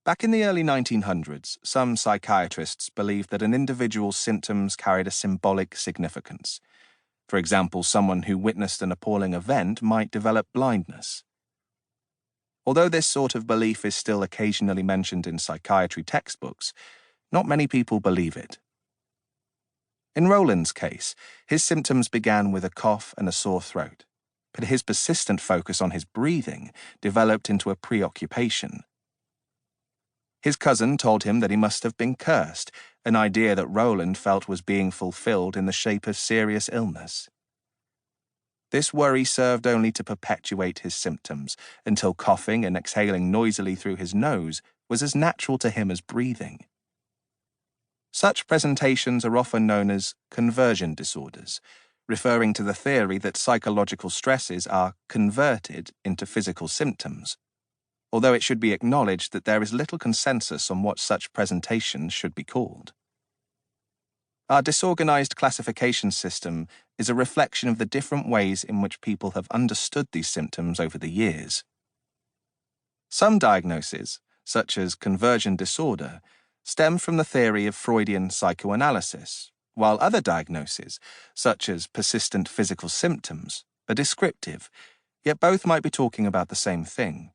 Back in the early 1900s, some psychiatrists believed that an individual's symptoms carried a symbolic significance. For example, someone who witnessed an appalling event might develop blindness. Although this sort of belief is still occasionally mentioned in psychiatry textbooks, not many people believe it. In Roland's case, his symptoms began with a cough and a sore throat, but his persistent focus on his breathing developed into a preoccupation. His cousin told him that he must have been cursed, an idea that Roland felt was being fulfilled in the shape of serious illness. This worry served only to perpetuate his symptoms, until coughing and exhaling noisily through his nose was as natural to him as breathing. Such presentations are often known as conversion disorders, referring to the theory that psychological stresses are converted into physical symptoms, although it should be acknowledged that there is little consensus on what such presentations should be called. Our disorganized classification system is a reflection of the different ways in which people have understood these symptoms over the years. Some diagnoses, such as conversion disorder, stem from the theory of Freudian psychoanalysis, while other diagnoses, such as persistent physical symptoms, are descriptive, yet both might be talking about the same thing.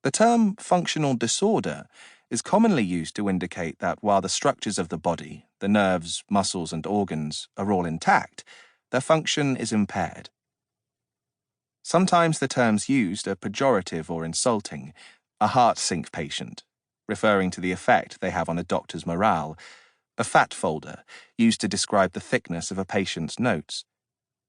The term functional disorder is commonly used to indicate that while the structures of the body, the nerves, muscles, and organs are all intact, their function is impaired. Sometimes the terms used are pejorative or insulting, a heart sink patient, referring to the effect they have on a doctor's morale, a fat folder, used to describe the thickness of a patient's notes,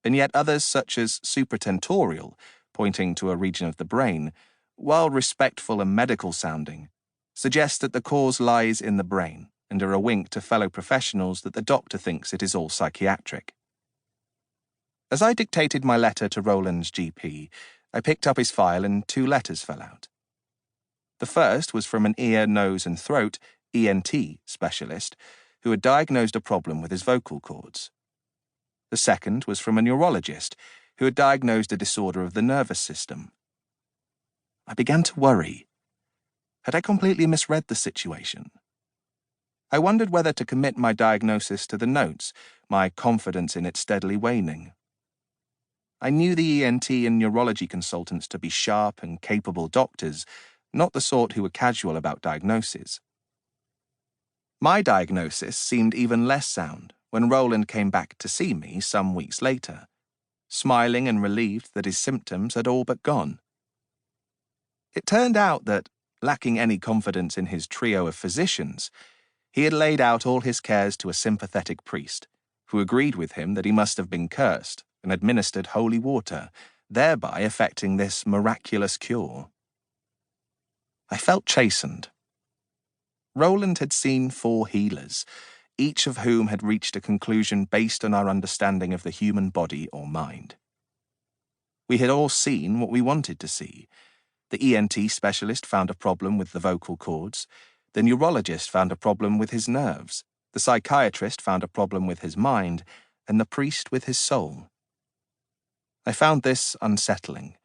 and yet others such as supratentorial, pointing to a region of the brain, while respectful and medical sounding, suggest that the cause lies in the brain and are a wink to fellow professionals that the doctor thinks it is all psychiatric. As I dictated my letter to Roland's GP, I picked up his file and 2 letters fell out. The first was from an ear, nose and throat ENT specialist who had diagnosed a problem with his vocal cords. The second was from a neurologist who had diagnosed a disorder of the nervous system. I began to worry. Had I completely misread the situation? I wondered whether to commit my diagnosis to the notes, my confidence in it steadily waning. I knew the ENT and neurology consultants to be sharp and capable doctors, not the sort who were casual about diagnoses. My diagnosis seemed even less sound when Roland came back to see me some weeks later, smiling and relieved that his symptoms had all but gone. It turned out that, lacking any confidence in his trio of physicians, he had laid out all his cares to a sympathetic priest, who agreed with him that he must have been cursed and administered holy water, thereby effecting this miraculous cure. I felt chastened. Roland had seen 4 healers, each of whom had reached a conclusion based on our understanding of the human body or mind. We had all seen what we wanted to see. The ENT specialist found a problem with the vocal cords, the neurologist found a problem with his nerves, the psychiatrist found a problem with his mind, and the priest with his soul. I found this unsettling.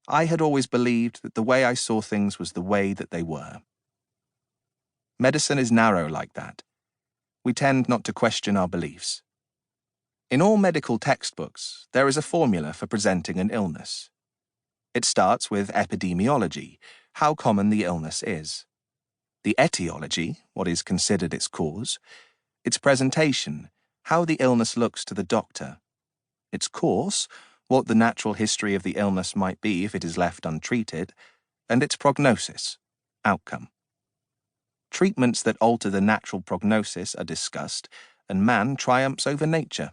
I had always believed that the way I saw things was the way that they were. Medicine is narrow like that. We tend not to question our beliefs. In all medical textbooks, there is a formula for presenting an illness. It starts with epidemiology, how common the illness is. The etiology, what is considered its cause. Its presentation, how the illness looks to the doctor. Its course, what the natural history of the illness might be if it is left untreated. And its prognosis, outcome. Treatments that alter the natural prognosis are discussed, and man triumphs over nature,